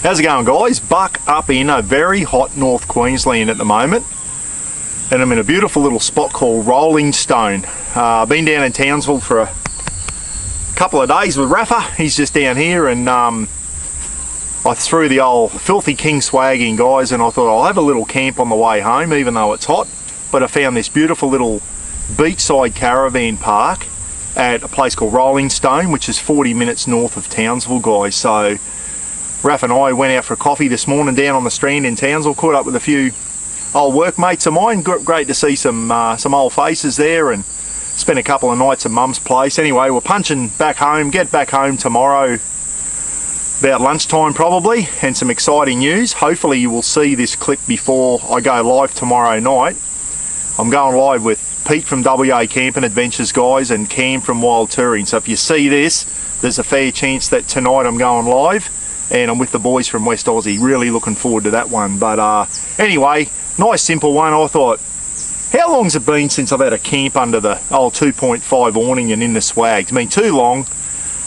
How's it going, guys? Buck up in a very hot North Queensland at the moment, and I'm in a beautiful little spot called Rollingstone. Been down in Townsville for a couple of days with Rafa. He's just down here, and I threw the old Filthy King swag in, guys, and I thought I'll have a little camp on the way home even though it's hot. But I found this beautiful little beachside caravan park at a place called Rollingstone, which is 40 minutes north of Townsville, guys. So Raph and I went out for a coffee this morning down on the Strand in Townsville, caught up with a few old workmates of mine. Great to see some old faces there, and spent a couple of nights at Mum's place. Anyway, we're punching back home, get back home tomorrow about lunchtime probably, and some exciting news. Hopefully you will see this clip before I go live tomorrow night. I'm going live with Pete from WA Camping Adventures, guys, and Cam from Wild Touring. So if you see this, there's a fair chance that tonight I'm going live, and I'm with the boys from West Aussie. Really looking forward to that one. But anyway, nice simple one. I thought, how long's it been since I've had a camp under the old 2.5 awning and in the swag? It's been too long,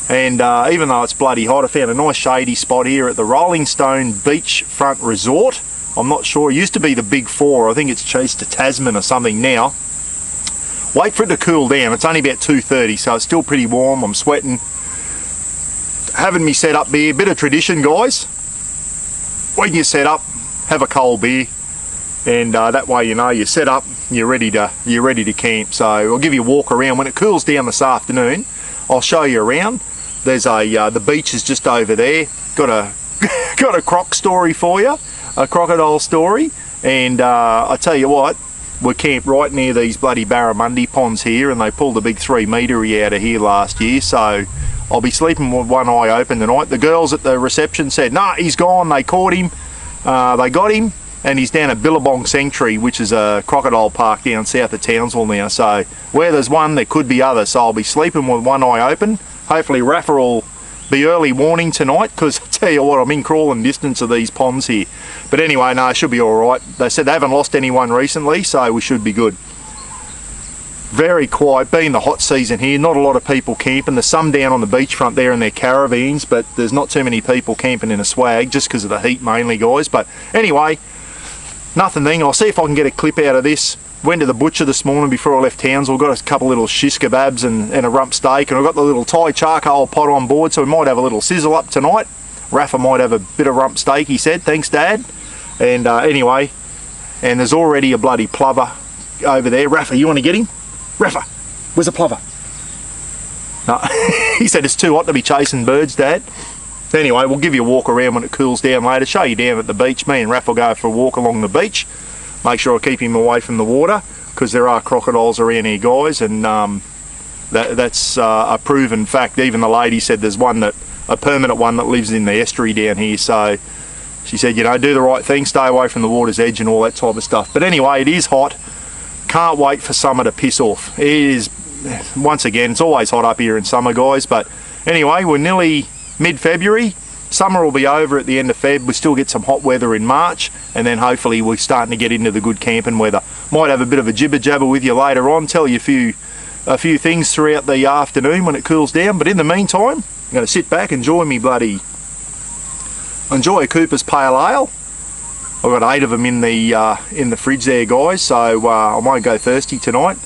and even though it's bloody hot, I found a nice shady spot here at the Rollingstone Beachfront Resort. I'm not sure, it used to be the Big Four. I think it's chased to Tasman or something now. Wait for it to cool down. It's only about 2:30, so it's still pretty warm. I'm sweating. Having me set up beer, bit of tradition, guys. When you set up, have a cold beer, and that way you know you're set up, you're ready to camp. So I'll give you a walk around. When it cools down this afternoon, I'll show you around. There's the beach is just over there. Got a croc story for you, a crocodile story, and I tell you what, we're camped right near these bloody barramundi ponds here, and they pulled a big 3 metre out of here last year. So I'll be sleeping with one eye open tonight. The girls at the reception said, nah, he's gone. They caught him. They got him, and he's down at Billabong Sanctuary, which is a crocodile park down south of Townsville now. So where there's one, there could be others. So I'll be sleeping with one eye open. Hopefully Rafa will be early warning tonight, because I tell you what, I'm in crawling distance of these ponds here. But anyway, no, it should be all right. They said they haven't lost anyone recently, so we should be good. Very quiet, being the hot season here, not a lot of people camping. There's some down on the beachfront there in their caravans, but there's not too many people camping in a swag, just because of the heat mainly, guys. But anyway, nothing. I'll see if I can get a clip out of this. Went to the butcher this morning before I left Townsville. Got a couple little shish kebabs and a rump steak, and I've got the little Thai charcoal pot on board, so we might have a little sizzle up tonight. Rafa might have a bit of rump steak, he said. Thanks, Dad. And anyway, and there's already a bloody plover over there. Rafa, you want to get him? Rafa, where's the plover? No, he said it's too hot to be chasing birds, Dad. Anyway, we'll give you a walk around when it cools down later, show you down at the beach. Me and Rafa will go for a walk along the beach. Make sure I keep him away from the water, because there are crocodiles around here, guys, and that's a proven fact. Even the lady said there's one a permanent one that lives in the estuary down here. So she said, you know, do the right thing, stay away from the water's edge and all that type of stuff. But anyway, it is hot. Can't wait for summer to piss off. It is, once again, it's always hot up here in summer, guys. But anyway, we're nearly mid-February. Summer will be over at the end of Feb. We still get some hot weather in March, and then hopefully we're starting to get into the good camping weather. Might have a bit of a jibber jabber with you later on, tell you a few things throughout the afternoon when it cools down. But in the meantime, I'm going to sit back, enjoy a Cooper's Pale Ale. I've got 8 of them in the fridge there, guys, so I won't go thirsty tonight.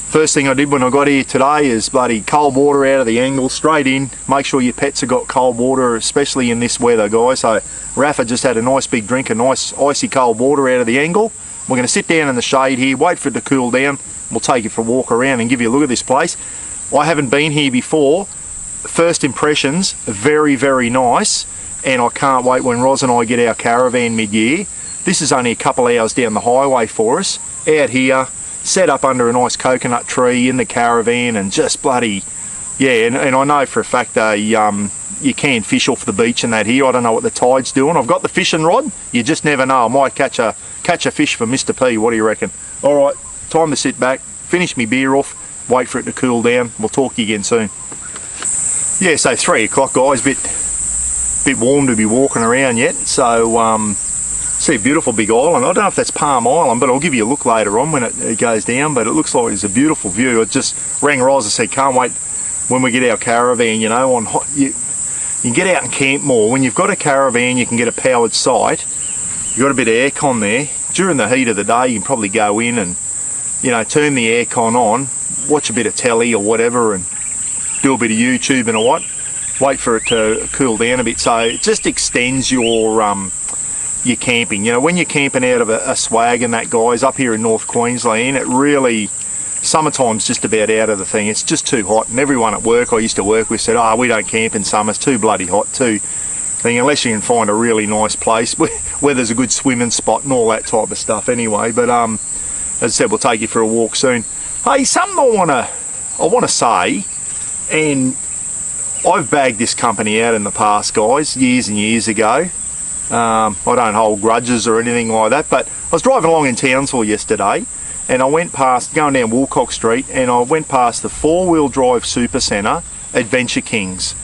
First thing I did when I got here today is bloody cold water out of the angle, straight in. Make sure your pets have got cold water, especially in this weather, guys. So Rafa just had a nice big drink of nice icy cold water out of the angle. We're going to sit down in the shade here, wait for it to cool down. We'll take you for a walk around and give you a look at this place. I haven't been here before. First impressions, very, very nice. And I can't wait when Roz and I get our caravan mid-year. This is only a couple hours down the highway for us. Out here, set up under a nice coconut tree in the caravan, and just bloody, yeah, and I know for a fact you can fish off the beach and that here. I don't know what the tide's doing. I've got the fishing rod. You just never know. I might catch a fish for Mr. P. What do you reckon? All right, time to sit back, finish me beer off, wait for it to cool down. We'll talk to you again soon. Yeah, so 3 o'clock, guys. Bit warm to be walking around yet. So see a beautiful big island. I don't know if that's Palm Island, but I'll give you a look later on when it goes down. But it looks like it's a beautiful view. I just rang Roz and said, can't wait when we get our caravan, you know, on hot, you You can get out and camp more. When you've got a caravan, you can get a powered site. You've got a bit of aircon there. During the heat of the day, you can probably go in and, you know, turn the aircon on, watch a bit of telly or whatever, and do a bit of YouTubing or what. Wait for it to cool down a bit. So it just extends your camping. You know, when you're camping out of a swag and that, guys, up here in North Queensland, it really, summertime's just about out of the thing. It's just too hot. And everyone at work I used to work with said, oh, we don't camp in summer. It's too bloody hot, too. Thing, unless you can find a really nice place where there's a good swimming spot and all that type of stuff anyway. But as I said, we'll take you for a walk soon. Hey, something I wanna say, and I've bagged this company out in the past, guys, years and years ago. I don't hold grudges or anything like that, but I was driving along in Townsville yesterday, and I went past, going down Woolcock Street, and I went past the 4-wheel drive super centre, Adventure Kings.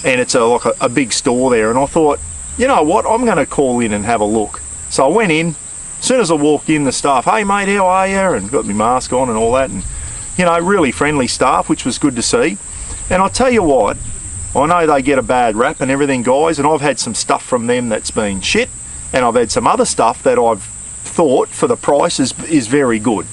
And it's like a big store there, and I thought, you know what, I'm going to call in and have a look. So I went in. As soon as I walked in, the staff, hey mate, how are you? And got my mask on and all that, and you know, really friendly staff, which was good to see. And I tell you what, I know they get a bad rap and everything, guys, and I've had some stuff from them that's been shit, and I've had some other stuff that I've thought for the price is very good.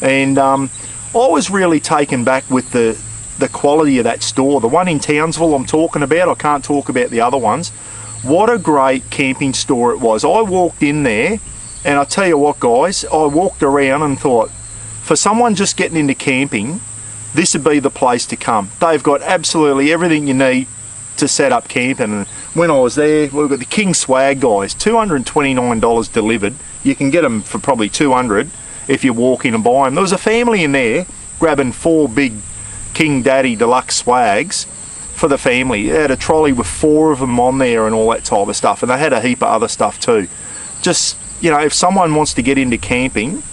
And I was really taken back with the quality of that store. The one in Townsville I'm talking about, I can't talk about the other ones. What a great camping store it was. I walked in there, and I tell you what, guys, I walked around and thought, for someone just getting into camping, this would be the place to come. They've got absolutely everything you need to set up camping. And when I was there, we've got the King Swag, guys, $229 delivered. You can get them for probably $200 if you walk in and buy them. There was a family in there grabbing 4 big King Daddy Deluxe Swags for the family. They had a trolley with 4 of them on there and all that type of stuff, and they had a heap of other stuff too. Just, you know, if someone wants to get into camping,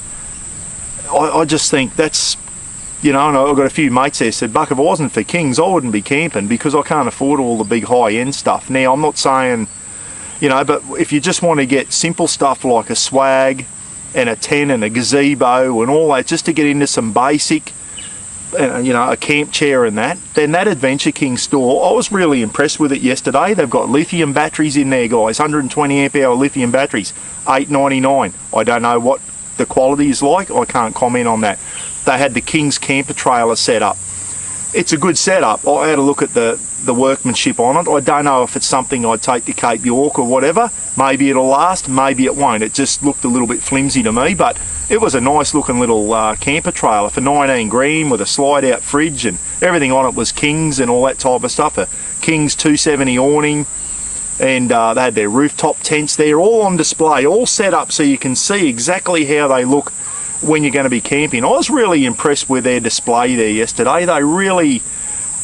I just think that's, you know, and I've got a few mates there said, Buck, if it wasn't for Kings, I wouldn't be camping because I can't afford all the big high-end stuff. Now, I'm not saying, you know, but if you just want to get simple stuff like a swag and a tent and a gazebo and all that, just to get into some basic, you know, a camp chair and that, then that Adventure King store, I was really impressed with it yesterday. They've got lithium batteries in there, guys, 120 amp hour lithium batteries, $8.99. I don't know what the quality is like. I can't comment on that. They had the King's camper trailer set up. It's a good setup. I had a look at the workmanship on it. I don't know if it's something I'd take to Cape York or whatever. Maybe it'll last, maybe it won't. It just looked a little bit flimsy to me, but it was a nice looking little camper trailer for 19 grand with a slide out fridge, and everything on it was Kings and all that type of stuff. A Kings 270 awning, and they had their rooftop tents there, all on display, all set up so you can see exactly how they look when you're going to be camping. I was really impressed with their display there yesterday.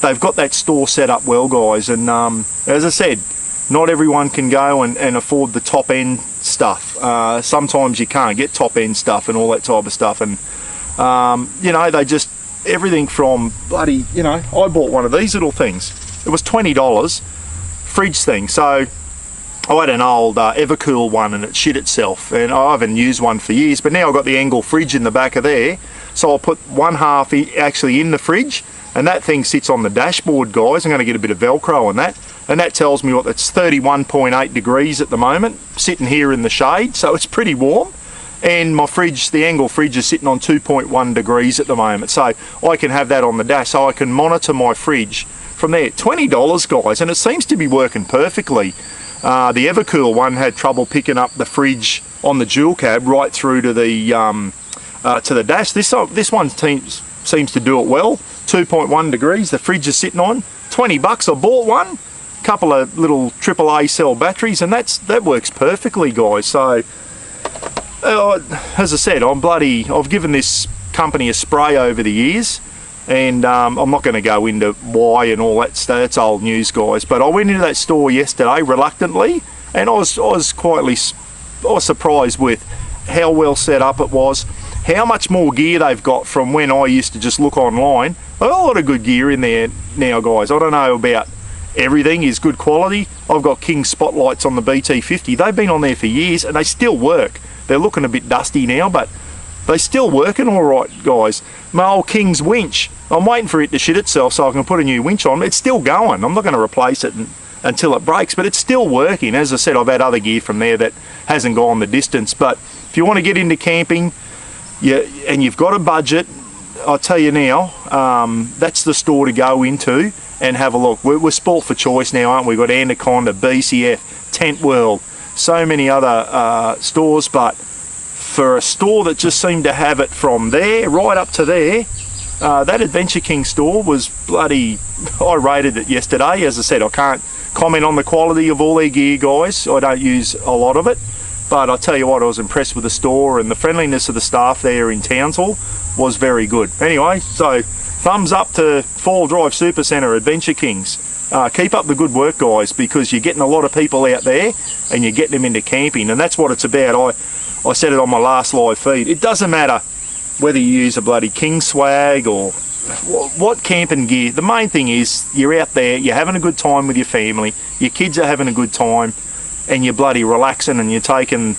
They've got that store set up well, guys, and as I said, not everyone can go and afford the top end stuff. Sometimes you can't get top end stuff and all that type of stuff, and you know, they just, everything from bloody, you know, I bought one of these little things. It was $20, fridge thing. So I had an old Evercool one and it shit itself, and I haven't used one for years, but now I've got the angle fridge in the back of there, so I'll put one half actually in the fridge, and that thing sits on the dashboard, guys. I'm going to get a bit of Velcro on that, and that tells me what, it's 31.8 degrees at the moment, sitting here in the shade, so it's pretty warm. And my fridge, the angle fridge, is sitting on 2.1 degrees at the moment, so I can have that on the dash, so I can monitor my fridge from there. $20, guys, and it seems to be working perfectly. The Evercool one had trouble picking up the fridge on the dual cab right through to the dash. This one seems to do it well. 2.1 degrees, the fridge is sitting on. $20, I bought one. Couple of little AAA cell batteries, and that works perfectly, guys. So, as I said, I've given this company a spray over the years, and I'm not going to go into why and all that stuff. That's old news, guys. But I went into that store yesterday reluctantly, and I was surprised with how well set up it was, how much more gear they've got from when I used to just look online. A lot of good gear in there now, guys. I don't know about everything is good quality. I've got King spotlights on the BT50. They've been on there for years and they still work. They're looking a bit dusty now, but they're still working all right, guys. My old King's winch, I'm waiting for it to shit itself so I can put a new winch on. It's still going. I'm not going to replace it until it breaks, but it's still working. As I said, I've had other gear from there that hasn't gone the distance. But if you want to get into camping, and you've got a budget, I'll tell you now, that's the store to go into and have a look. We're spoilt for choice now, aren't we? We've got Anaconda, BCF, Tent World, so many other stores, but for a store that just seemed to have it from there right up to there, that Adventure King store was bloody... I rated it yesterday. As I said, I can't comment on the quality of all their gear, guys. I don't use a lot of it, but I'll tell you what, I was impressed with the store, and the friendliness of the staff there in Townsville was very good. Anyway, so thumbs up to Fall Drive Supercentre, Adventure Kings. Keep up the good work, guys, because you're getting a lot of people out there and you're getting them into camping, and that's what it's about. I said it on my last live feed. It doesn't matter whether you use a bloody King swag or what camping gear. The main thing is you're out there, you're having a good time with your family, your kids are having a good time, and you're bloody relaxing, and you're taking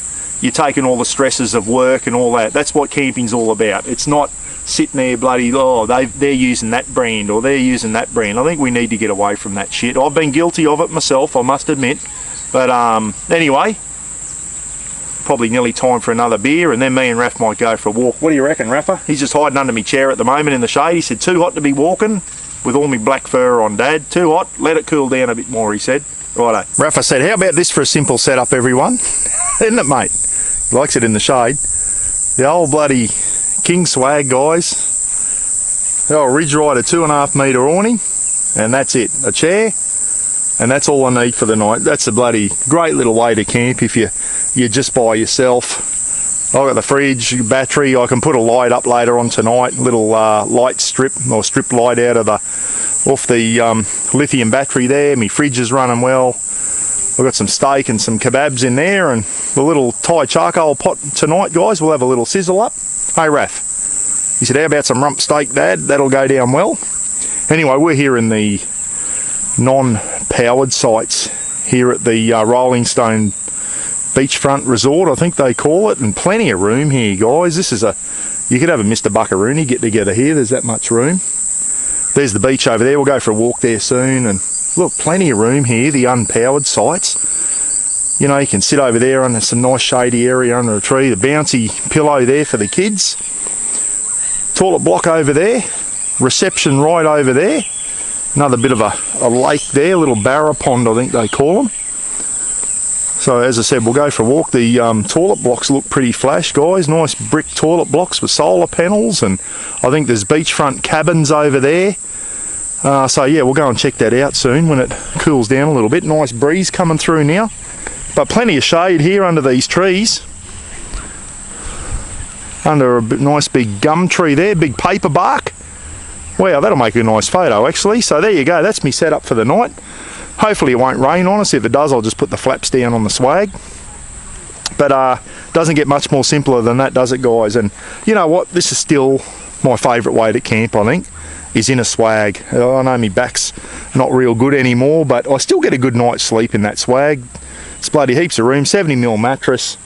all the stresses of work and all that. That's what camping's all about. It's not sitting there bloody, oh, they're using that brand or they're using that brand. I think we need to get away from that shit. I've been guilty of it myself, I must admit. But anyway, probably nearly time for another beer, and then me and Raph might go for a walk. What do you reckon, Rafa? He's just hiding under my chair at the moment in the shade. He said, too hot to be walking with all my black fur on, Dad. Too hot, let it cool down a bit more, he said. Righto. Rafa said, how about this for a simple setup, everyone? Isn't it, mate? He likes it in the shade. The old bloody King swag, guys. The old Ridge Rider 2.5 metre awning, and that's it. A chair, and that's all I need for the night. That's a bloody great little way to camp if you're just by yourself. I've got the fridge, battery. I can put a light up later on tonight. Little light strip or strip light out of off the lithium battery there. My fridge is running well. I've got some steak and some kebabs in there, and the little Thai charcoal pot tonight, guys. We'll have a little sizzle up. Hey, Raph. He said, how about some rump steak, Dad? That'll go down well. Anyway, we're here in the non-powered sites here at the Rollingstone beachfront resort, I think they call it, and plenty of room here, guys. This is you could have a Mr. Buckaroony get together here. There's that much room. There's the beach over there. We'll go for a walk there soon, and look, plenty of room here, the unpowered sites. You know, you can sit over there under some nice shady area under a tree. The bouncy pillow there for the kids. Toilet block over there. Reception right over there. Another bit of a lake there, a little barra pond I think they call them. So as I said, we'll go for a walk. The toilet blocks look pretty flash, guys. Nice brick toilet blocks with solar panels, and I think there's beachfront cabins over there. So yeah, we'll go and check that out soon when it cools down a little bit. Nice breeze coming through now, but plenty of shade here under these trees. Under a nice big gum tree there, big paper bark. Wow, that'll make a nice photo actually. So there you go, that's me set up for the night. Hopefully it won't rain on us. If it does, I'll just put the flaps down on the swag. But doesn't get much more simpler than that, does it, guys? And you know what? This is still my favourite way to camp, I think, is in a swag. I know my back's not real good anymore, but I still get a good night's sleep in that swag. It's bloody heaps of room, 70mm mattress.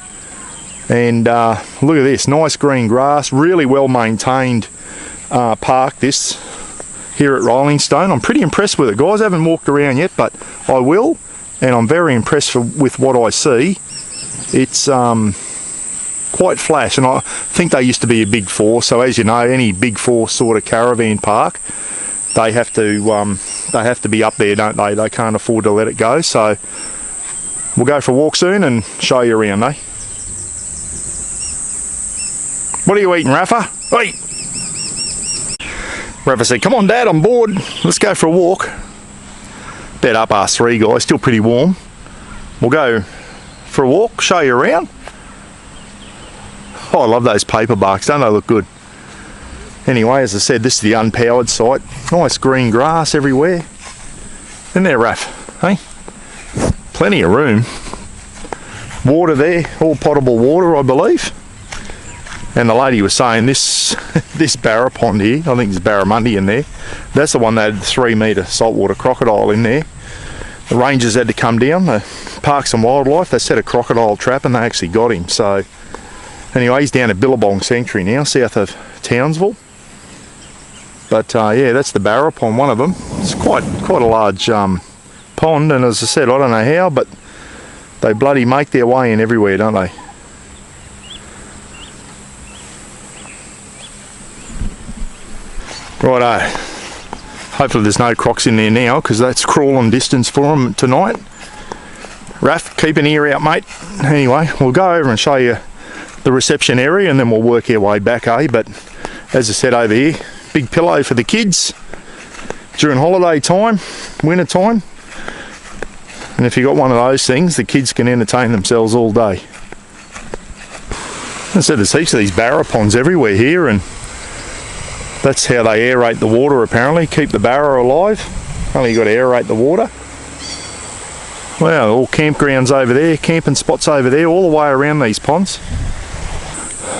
And look at this, nice green grass, really well maintained park this here at Rollingstone. I'm pretty impressed with it, guys. I haven't walked around yet, but I will, and I'm very impressed with what I see. It's quite flash, and I think they used to be a Big Four, so as you know, any Big Four sort of caravan park, they have to be up there, don't they? They can't afford to let it go. So we'll go for a walk soon and show you around, eh? What are you eating, Rafa? Hey! Rafa said, come on, Dad, I'm bored. Let's go for a walk. About 3:30, guys, still pretty warm. We'll go for a walk, show you around. Oh, I love those paper barks, don't they look good? Anyway, as I said, this is the unpowered site. Nice green grass everywhere. Isn't there, Raph? Hey? Plenty of room. Water there, all potable water, I believe. And the lady was saying this this barra pond here, I think there's barramundi in there, that's the one that had the 3-metre saltwater crocodile in there. The rangers had to come down, the Parks and Wildlife, they set a crocodile trap and they actually got him. So anyway, he's down at Billabong Sanctuary now, south of Townsville. But yeah, that's the barra pond, one of them. It's quite a large pond, and as I said, I don't know how, but they bloody make their way in everywhere, don't they? Righto. Hopefully there's no crocs in there now, because that's crawling distance for them tonight. Raph, keep an ear out, mate. Anyway, we'll go over and show you the reception area, and then we'll work our way back, But as I said over here, big pillow for the kids during holiday time, winter time. And if you've got one of those things, the kids can entertain themselves all day. As I said, there's heaps of these barra ponds everywhere here, and that's how they aerate the water apparently, keep the barra alive. Only you got to aerate the water. Wow, all campgrounds over there, camping spots over there, all the way around these ponds.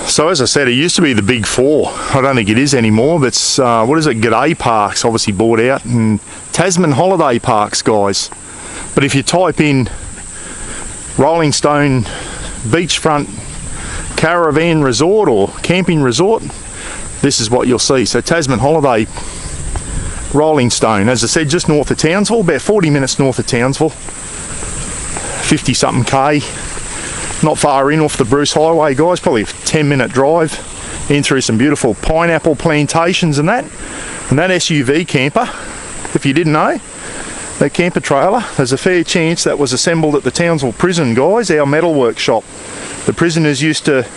So as I said, it used to be the Big Four. I don't think it is anymore. That's, what is it, G'day Parks, obviously bought out, and Tasman Holiday Parks, guys. But if you type in Rollingstone beachfront caravan resort or camping resort, this is what you'll see. So Tasman Holiday Rollingstone, as I said, just north of Townsville, about 40 minutes north of Townsville, 50 something K. Not far in off the Bruce Highway, guys, probably a 10-minute drive in through some beautiful pineapple plantations and that. And that SUV camper, if you didn't know, that camper trailer, there's a fair chance that was assembled at the Townsville prison, guys, our metal workshop. The prisoners used to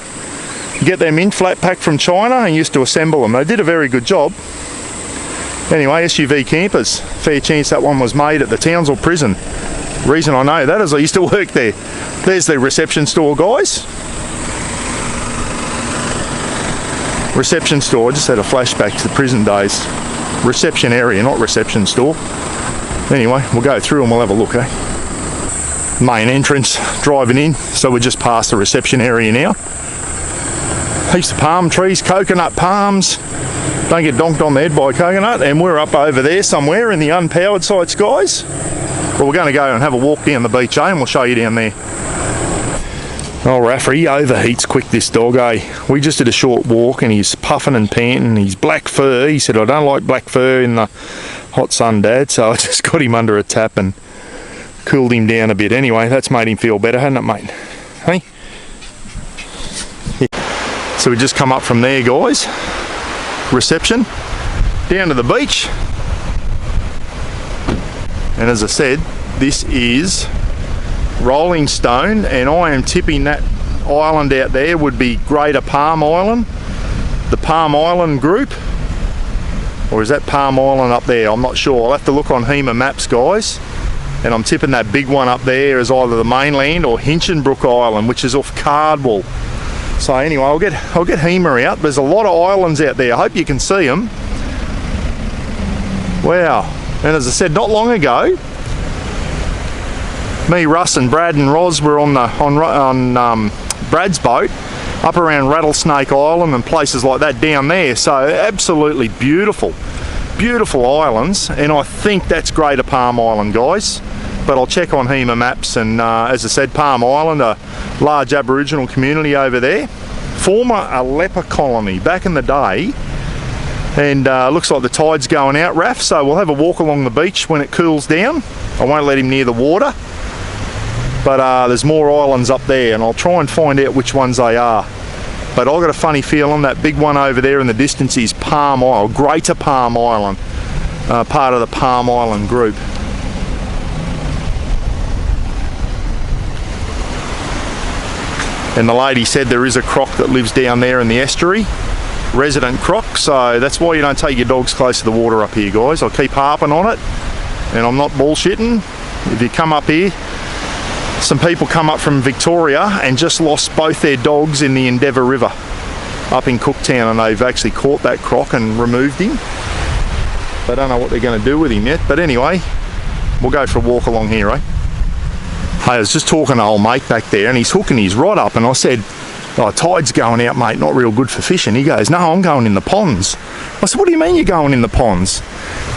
get them in flat pack from China and used to assemble them. They did a very good job. Anyway, SUV campers, fair chance that one was made at the Townsville prison. The reason I know that is I used to work there. There's the reception store, guys. Reception store, I just had a flashback to the prison days. Reception area, not reception store. Anyway, we'll go through and we'll have a look, Main entrance, driving in, so we're just past the reception area now. Heaps of palm trees, coconut palms. Don't get donked on the head by a coconut, and we're up over there somewhere in the unpowered sites, guys. But we're going to go and have a walk down the beach, and we'll show you down there. Oh, Rafa, he overheats quick, this dog, We just did a short walk and he's puffing and panting. He's black fur. He said, I don't like black fur in the hot sun, Dad. So I just got him under a tap and cooled him down a bit. Anyway, that's made him feel better, hasn't it, mate? Hey? Yeah. So we just come up from there, guys. Reception. Down to the beach. And as I said, this is Rollingstone, and I am tipping that island out there would be Greater Palm Island, the Palm Island group, or is that Palm Island up there? I'm not sure. I'll have to look on HEMA maps, guys, and I'm tipping that big one up there as either the mainland or Hinchinbrook Island, which is off Cardwell. So anyway, I'll get HEMA out. There's a lot of islands out there. I hope you can see them. Wow. And as I said, not long ago, me, Russ and Brad and Roz were on Brad's boat up around Rattlesnake Island and places like that down there. So absolutely beautiful, beautiful islands, and I think that's Greater Palm Island, guys. But I'll check on HEMA maps, and as I said, Palm Island, a large Aboriginal community over there. Former a leper colony back in the day, and looks like the tide's going out, Raph, so we'll have a walk along the beach when it cools down. I won't let him near the water. But there's more islands up there, and I'll try and find out which ones they are. But I've got a funny feeling that big one over there in the distance is Palm Island, Greater Palm Island, part of the Palm Island group. And the lady said there is a croc that lives down there in the estuary, resident croc, so that's why you don't take your dogs close to the water up here, guys. I'll keep harping on it, and I'm not bullshitting. If you come up here, some people come up from Victoria and just lost both their dogs in the Endeavour River up in Cooktown, and they've actually caught that croc and removed him. They don't know what they're going to do with him yet, but anyway, we'll go for a walk along here, Hey, I was just talking to old mate back there, and he's hooking his rod up, and I said, oh, tide's going out, mate, not real good for fishing. He goes, no, I'm going in the ponds. I said, what do you mean you're going in the ponds?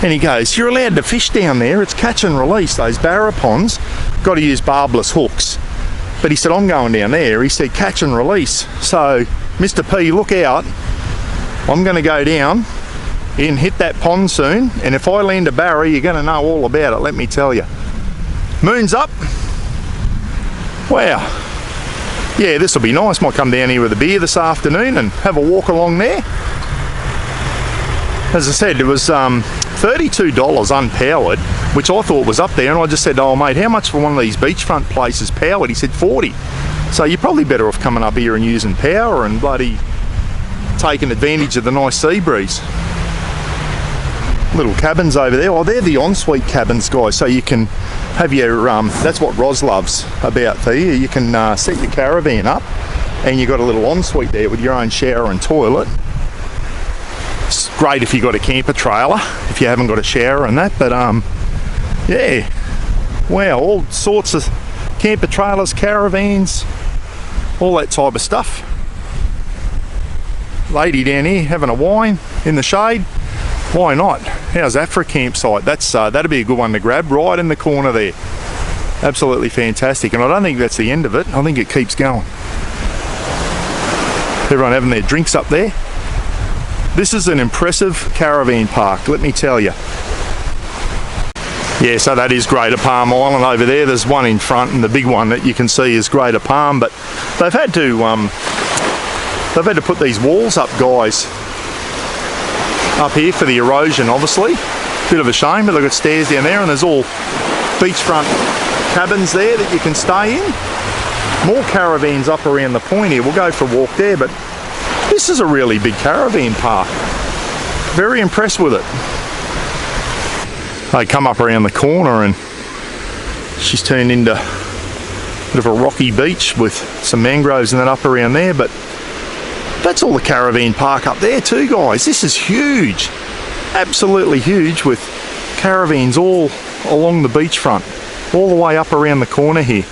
And he goes, you're allowed to fish down there. It's catch and release, those barra ponds. Got to use barbless hooks. But he said, I'm going down there. He said, catch and release. So, Mr. P, look out. I'm going to go down and hit that pond soon. And if I land a barra, you're going to know all about it, let me tell you. Moon's up. Wow. Yeah, this will be nice. Might come down here with a beer this afternoon and have a walk along there. As I said, it was $32 unpowered, which I thought was up there, and I just said, oh mate, how much for one of these beachfront places powered? He said 40. So you're probably better off coming up here and using power and bloody taking advantage of the nice sea breeze. Little cabins over there. Oh, they're the ensuite cabins, guys, so you can have your, that's what Roz loves about there. You can set your caravan up and you've got a little ensuite there with your own shower and toilet. It's great if you've got a camper trailer, if you haven't got a shower and that, but yeah, wow, all sorts of camper trailers, caravans, all that type of stuff. Lady down here having a wine in the shade. Why not? How's that for a campsite? That's that'd be a good one to grab, right in the corner there. Absolutely fantastic. And I don't think that's the end of it. I think it keeps going. Everyone having their drinks up there. This is an impressive caravan park, let me tell you. Yeah, so that is Greater Palm Island over there. There's one in front, and the big one that you can see is Greater Palm, but they've had to put these walls up, guys, up here for the erosion, obviously. Bit of a shame, but they've got stairs down there, and there's all beachfront cabins there that you can stay in. More caravans up around the point here. We'll go for a walk there, but this is a really big caravan park. Very impressed with it. They come up around the corner and she's turned into a bit of a rocky beach with some mangroves and that up around there, but that's all the caravan park up there too, guys. This is huge. Absolutely huge, with caravans all along the beachfront, all the way up around the corner here.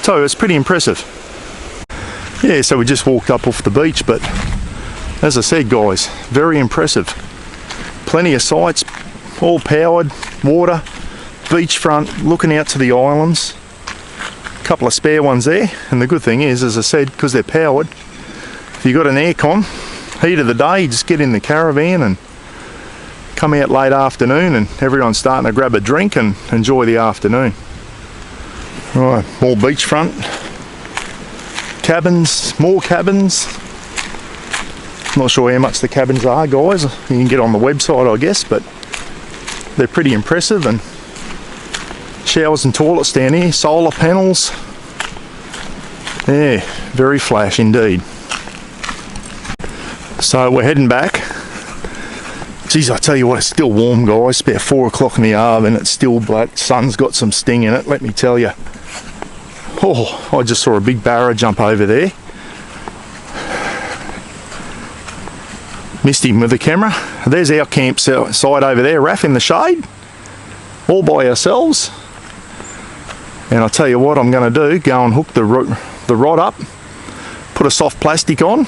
So it's pretty impressive. Yeah, so we just walked up off the beach, but as I said, guys, very impressive. Plenty of sites, all powered, water, beachfront, looking out to the islands. A couple of spare ones there, and the good thing is, as I said, because they're powered, if you've got an aircon, heat of the day, you just get in the caravan and come out late afternoon and everyone's starting to grab a drink and enjoy the afternoon. Right, more beachfront. Cabins, more cabins. Not sure how much the cabins are, guys. You can get on the website, I guess, but they're pretty impressive. And showers and toilets down here, solar panels. Yeah, very flash indeed. So we're heading back. Geez, I tell you what, it's still warm, guys. It's about 4 o'clock in the hour and it's still black. Sun's got some sting in it, let me tell you. Oh, I just saw a big barra jump over there. Missed him with the camera. There's our campsite over there, Raph, in the shade. All by ourselves. And I'll tell you what I'm going to do, go and hook the rod up, put a soft plastic on,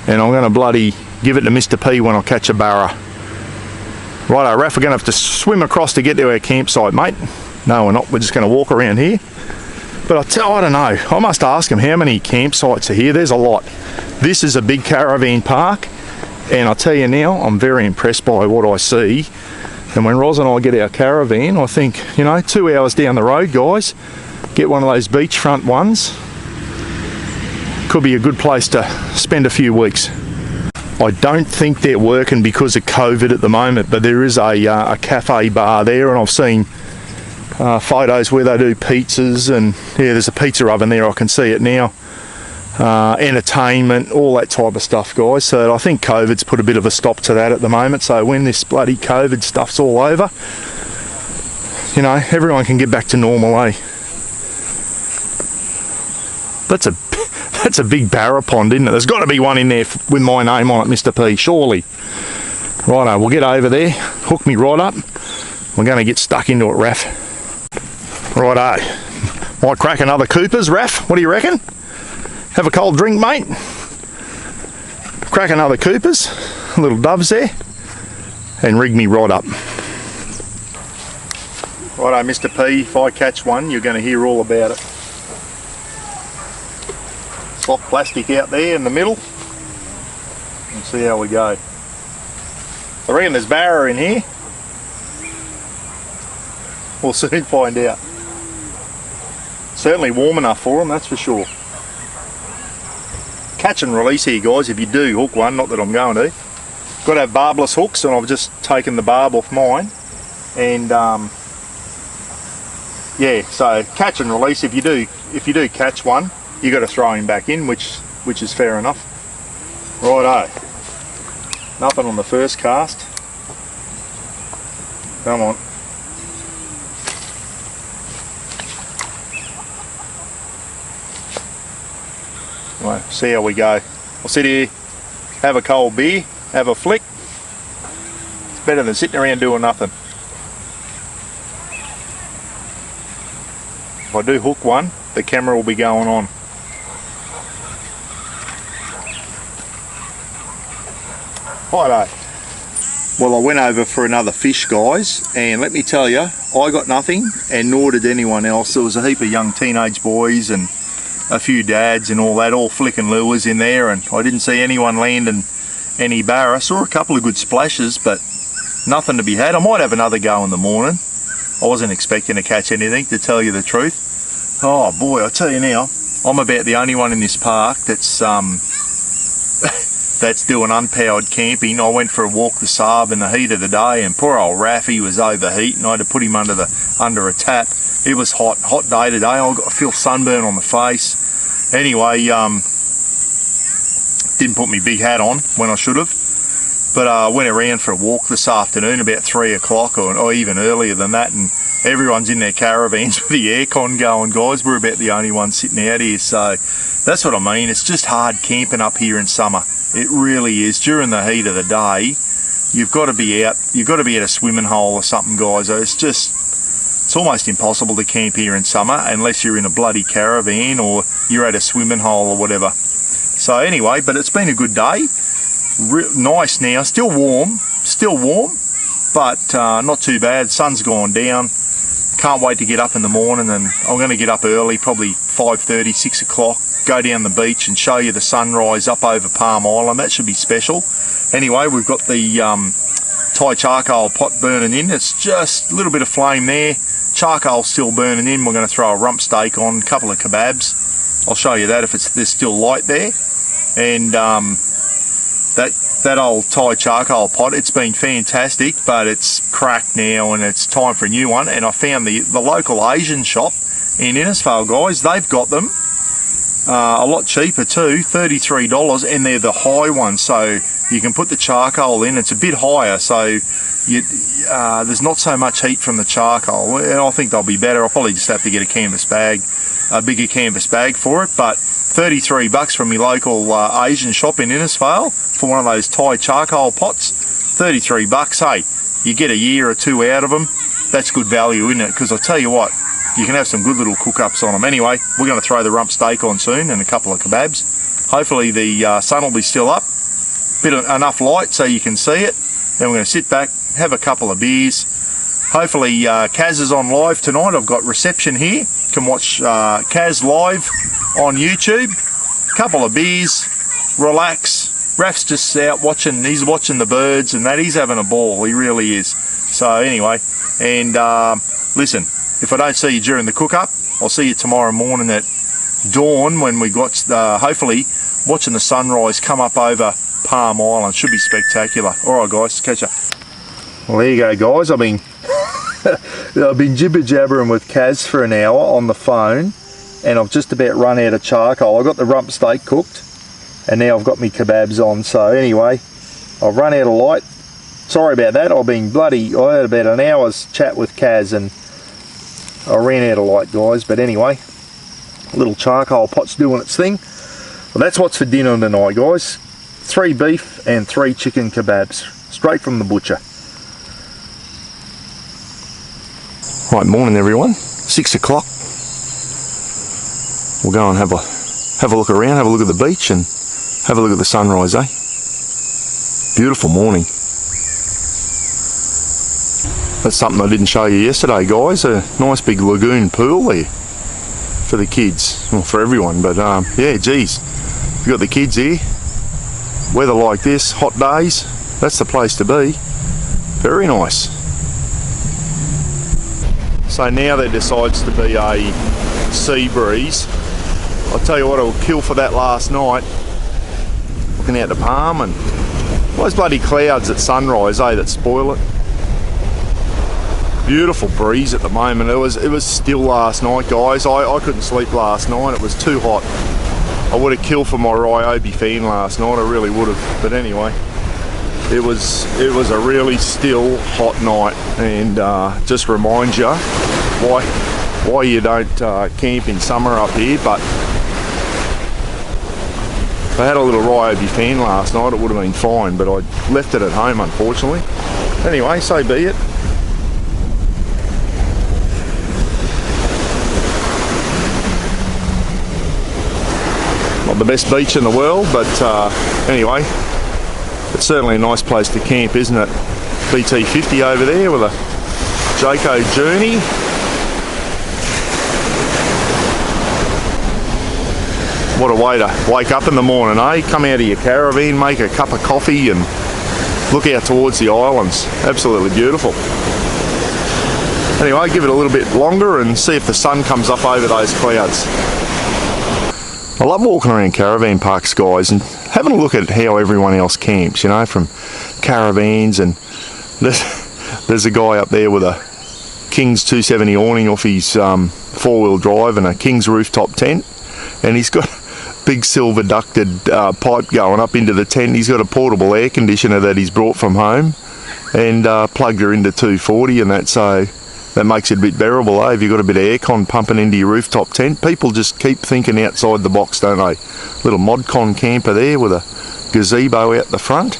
and I'm going to bloody give it to Mr. P when I catch a barra. Righto, Raph, we're going to have to swim across to get to our campsite, mate. No, we're not. We're just going to walk around here. But I don't know. I must ask him how many campsites are here. There's a lot. This is a big caravan park. And I'll tell you now, I'm very impressed by what I see. And when Roz and I get our caravan, I think, you know, 2 hours down the road, guys, get one of those beachfront ones. Could be a good place to spend a few weeks. I don't think they're working because of COVID at the moment, but there is a cafe bar there, and I've seen photos where they do pizzas, and yeah, there's a pizza oven there, I can see it now. Entertainment, all that type of stuff, guys. So I think COVID's put a bit of a stop to that at the moment. So when this bloody COVID stuff's all over, you know, everyone can get back to normal, eh? That's a big barra pond, isn't it? There's got to be one in there with my name on it, Mr. P, surely. Righto, we'll get over there, hook me right up. We're going to get stuck into it, Raph. Righto. Might crack another Cooper's, Raph. What do you reckon? Have a cold drink, mate. Crack another Cooper's, little doves there, and rig me right up. Righto, Mr. P, if I catch one, you're going to hear all about it. Soft plastic out there in the middle. Let's see how we go. I reckon there's barra in here. We'll soon find out. Certainly warm enough for them, that's for sure. Catch and release here, guys, if you do hook one, not that I'm going to. Got to have barbless hooks, and I've just taken the barb off mine. And yeah, so catch and release. If you do catch one, you got to throw him back in, which is fair enough. Righto. Nothing on the first cast. Come on. Right, see how we go. I'll sit here, have a cold beer, have a flick. It's better than sitting around doing nothing. If I do hook one, the camera will be going on. Righto. Well, I went over for another fish, guys, and let me tell you, I got nothing, and nor did anyone else. There was a heap of young teenage boys and a few dads and all that, all flicking lures in there, and I didn't see anyone landing any barra. I saw a couple of good splashes, but nothing to be had. I might have another go in the morning. I wasn't expecting to catch anything, to tell you the truth. Oh boy, I tell you now, I'm about the only one in this park that's that's doing unpowered camping. I went for a walk the Saab in the heat of the day, and poor old Raffy was overheating. I had to put him under a tap. It was hot day today. I feel sunburn on the face. Anyway, didn't put my big hat on when I should have. But I went around for a walk this afternoon about 3 o'clock or even earlier than that, and everyone's in their caravans with the aircon going, guys. We're about the only ones sitting out here, so that's what I mean. It's just hard camping up here in summer. It really is. During the heat of the day, you've got to be out. You've got to be at a swimming hole or something, guys. It's almost impossible to camp here in summer unless you're in a bloody caravan or you're at a swimming hole or whatever. So anyway, but it's been a good day. Nice now, still warm, but not too bad. Sun's gone down. Can't wait to get up in the morning, and I'm going to get up early, probably 5:30, 6 o'clock, go down the beach and show you the sunrise up over Palm Island. That should be special. Anyway, we've got the Thai charcoal pot burning in. It's just a little bit of flame there. Charcoal still burning in. We're going to throw a rump steak on, a couple of kebabs. I'll show you that if there's still light there. And that old Thai charcoal pot, it's been fantastic, but it's cracked now and it's time for a new one. And I found the local Asian shop in Innisfail, guys. They've got them a lot cheaper too, $33, and they're the high ones, so you can put the charcoal in. It's a bit higher, so there's not so much heat from the charcoal, and I think they'll be better. I'll probably just have to get a canvas bag, a bigger canvas bag for it, but $33 from my local Asian shop in Innisfail for one of those Thai charcoal pots. $33, hey, you get a year or two out of them. That's good value, isn't it? Because I'll tell you what, you can have some good little cook-ups on them. Anyway, we're going to throw the rump steak on soon and a couple of kebabs. Hopefully the sun will be still up, enough light so you can see it. Then we're going to sit back, have a couple of beers. Hopefully Kaz is on live tonight. I've got reception here. You can watch Kaz live on YouTube. Couple of beers, relax. Raf's just out watching, he's watching the birds and that. He's having a ball, he really is. So anyway, and listen, if I don't see you during the cook-up, I'll see you tomorrow morning at dawn when we got, hopefully, watching the sunrise come up over Palm Island. Should be spectacular. Alright guys, catch ya. Well, there you go guys. I've been jibber-jabbering with Kaz for an hour on the phone, and I've just about run out of charcoal. I got the rump steak cooked, and now I've got my kebabs on. So anyway, I've run out of light. Sorry about that. I had about an hour's chat with Kaz and I ran out of light, guys. But anyway, little charcoal pot's doing its thing. Well, that's what's for dinner tonight, guys. 3 beef and 3 chicken kebabs, straight from the butcher. Right, morning everyone. 6 o'clock. We'll go and have a look around, have a look at the beach and have a look at the sunrise, eh? Beautiful morning. That's something I didn't show you yesterday, guys. A nice big lagoon pool there for the kids, well, for everyone. But yeah, geez, you've got the kids here. Weather like this, hot days, that's the place to be. Very nice. So now there decides to be a sea breeze. I'll tell you what, I will kill for that last night. Looking out the palm and those bloody clouds at sunrise, that spoil it. Beautiful breeze at the moment. It was still last night, guys. I couldn't sleep last night. It was too hot. I would have killed for my Ryobi fan last night. I really would have. But anyway, it was a really still hot night, and just reminds you why you don't camp in summer up here. But if I had a little Ryobi fan last night, it would have been fine. But I left it at home, unfortunately. Anyway, so be it. Not the best beach in the world, but anyway, it's certainly a nice place to camp, isn't it? BT50 over there with a Jayco Journey. What a way to wake up in the morning, eh? Come out of your caravan, make a cup of coffee and look out towards the islands. Absolutely beautiful. Anyway, give it a little bit longer and see if the sun comes up over those clouds. I love walking around caravan parks, guys, and having a look at how everyone else camps, you know, from caravans. And there's a guy up there with a King's 270 awning off his four-wheel drive and a King's rooftop tent, and he's got a big silver ducted pipe going up into the tent. He's got a portable air conditioner that he's brought from home and plugged her into 240 and that, so that makes it a bit bearable, eh? If you've got a bit of aircon pumping into your rooftop tent. People just keep thinking outside the box, don't they? Little Modcon camper there with a gazebo out the front.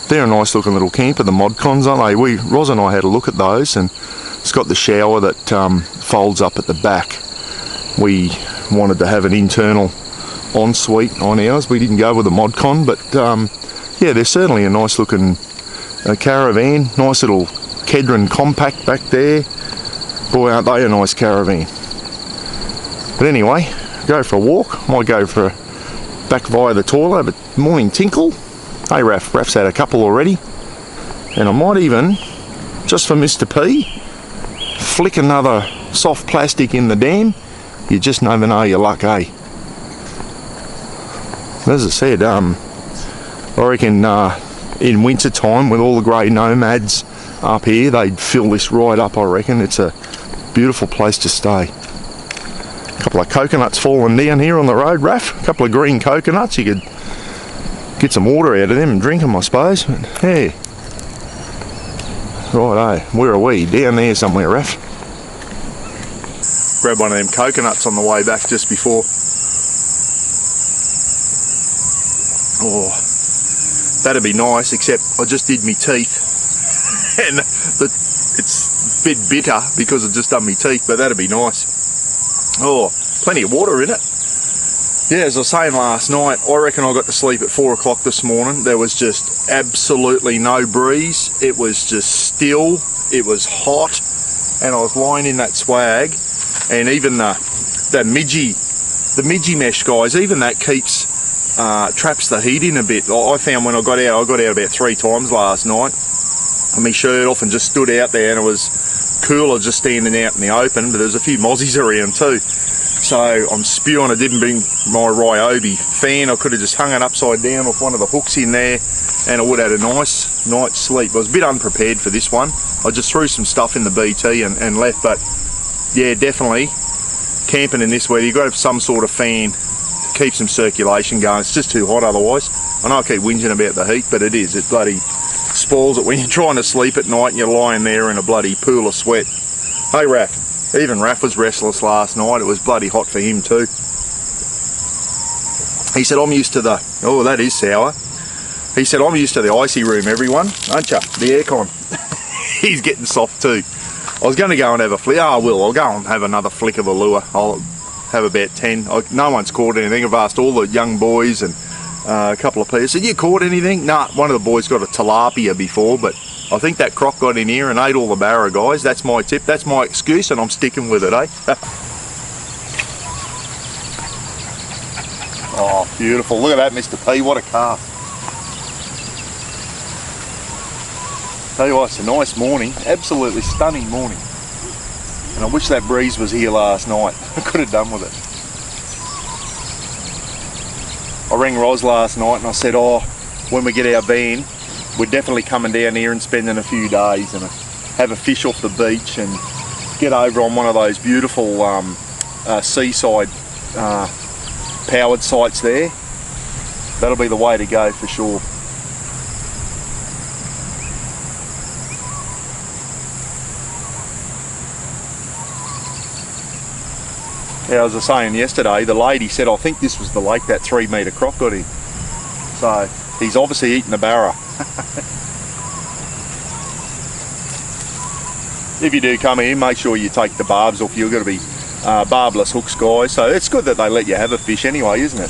They're a nice looking little camper, the Modcons, aren't they? Roz and I had a look at those, and it's got the shower that folds up at the back. We wanted to have an internal ensuite on ours. We didn't go with the Modcon, but yeah, they're certainly a nice looking caravan. Nice little Kedron compact back there. Boy, aren't they a nice caravan. But anyway, go for a walk. Might go for back via the toilet, but morning tinkle. Hey Raph's had a couple already. And I might even, just for Mr. P, flick another soft plastic in the dam. You just never know your luck, eh? As I said, I reckon in winter time with all the grey nomads up here, they'd fill this right up, I reckon. It's a beautiful place to stay. A couple of coconuts falling down here on the road, Raph. A couple of green coconuts. You could get some water out of them and drink them, I suppose. But yeah. Righto, where are we? Down there somewhere, Raph. Grab one of them coconuts on the way back just before. Oh, that'd be nice, except I just did me teeth. And it's a bit bitter because I just done me teeth, but that'd be nice. Oh, plenty of water in it. Yeah, as I was saying last night, I reckon I got to sleep at 4 o'clock this morning. There was just absolutely no breeze. It was just still. It was hot, and I was lying in that swag, and even the midgie mesh, guys, even that keeps traps the heat in a bit. I found when I got out about 3 times last night. My shirt off and just stood out there, and it was cooler just standing out in the open, but there's a few mozzies around too. So I'm spewing. I didn't bring my Ryobi fan. I could have just hung it upside down off one of the hooks in there, and I would have had a nice night's sleep. I was a bit unprepared for this one. I just threw some stuff in the BT and left, but yeah, definitely camping in this weather, you've got to have some sort of fan to keep some circulation going. It's just too hot otherwise. I know I keep whinging about the heat, but it bloody spoils it when you're trying to sleep at night and you're lying there in a bloody pool of sweat. Hey Raph, even Raph was restless last night. It was bloody hot for him too. He said, I'm used to the, oh that is sour. He said, I'm used to the icy room, everyone, aren't you? The aircon. He's getting soft too. I was going to go and have a flick. Oh, I will. I'll go and have another flick of a lure. I'll have about 10. No one's caught anything. I've asked all the young boys and a couple of people. Said, you caught anything? Nah, one of the boys got a tilapia before, but I think that croc got in here and ate all the barra, guys. That's my tip. That's my excuse, and I'm sticking with it, eh? Oh, beautiful. Look at that, Mr. P. What a calf. Tell you what, it's a nice morning. Absolutely stunning morning. And I wish that breeze was here last night. I could have done with it. I rang Roz last night and I said, oh, when we get our van, we're definitely coming down here and spending a few days and have a fish off the beach and get over on one of those beautiful seaside powered sites there. That'll be the way to go for sure. Yeah, as I was saying yesterday, the lady said, I think this was the lake that 3 metre croc got in. So he's obviously eating the barra. If you do come here, make sure you take the barbs off. You're going to be barbless hooks, guys. So it's good that they let you have a fish anyway, isn't it?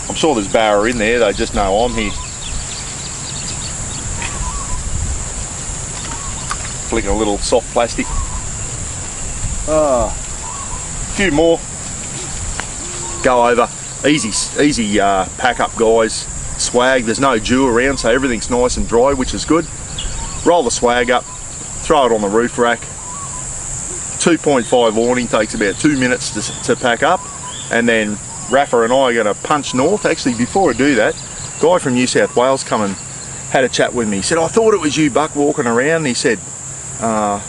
I'm sure there's barra in there. They just know I'm here. Flicking a little soft plastic. A few more. Go over. Easy pack up, guys. Swag. There's no dew around, so everything's nice and dry, which is good. Roll the swag up. Throw it on the roof rack. 2.5 awning, takes about 2 minutes to pack up, and then Rafa and I are going to punch north. Actually, before I do that, guy from New South Wales come and had a chat with me. He said, I thought it was you, Buck, walking around. And he said, I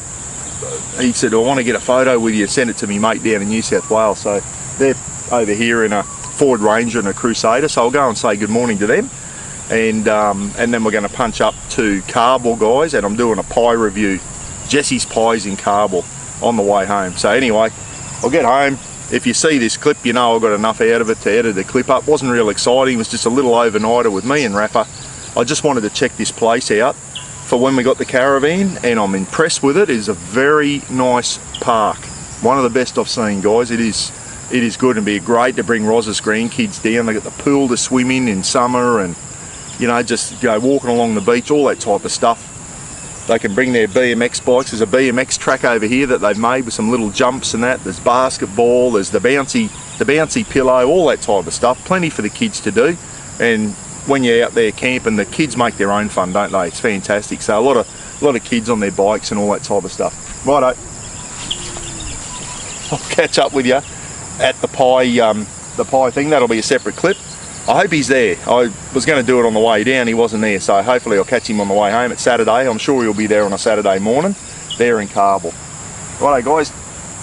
want to get a photo with you, send it to me mate down in New South Wales. So they're over here in a Ford Ranger and a Crusader, so I'll go and say good morning to them. And then we're going to punch up to Carbel, guys, and I'm doing a pie review. Jesse's Pies in Carbel on the way home. So anyway, I'll get home. If you see this clip, you know I got enough out of it to edit the clip up. Wasn't real exciting, it was just a little overnighter with me and Rafa. I just wanted to check this place out for when we got the caravan, and I'm impressed with it. It is a very nice park. One of the best I've seen, guys. It is good, and be great to bring Roz's grandkids down. They got the pool to swim in summer, and you know, just go walking along the beach, all that type of stuff. They can bring their BMX bikes. There's a BMX track over here that they've made with some little jumps and that. There's basketball, there's the bouncy pillow, all that type of stuff. Plenty for the kids to do. And when you're out there camping, the kids make their own fun, don't they? It's fantastic. So a lot of kids on their bikes and all that type of stuff. Righto. I'll catch up with you at the pie thing. That'll be a separate clip. I hope he's there. I was going to do it on the way down, he wasn't there, so hopefully I'll catch him on the way home. It's Saturday, I'm sure he'll be there on a Saturday morning, there in Carbel. Righto guys,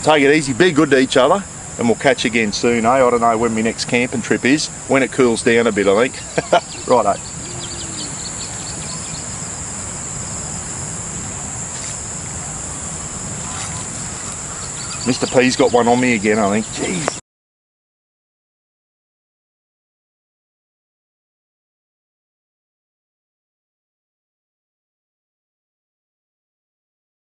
take it easy, be good to each other, and we'll catch you again soon, eh? I don't know when my next camping trip is, when it cools down a bit I think. Righto. Mr. P's got one on me again I think. Jeez.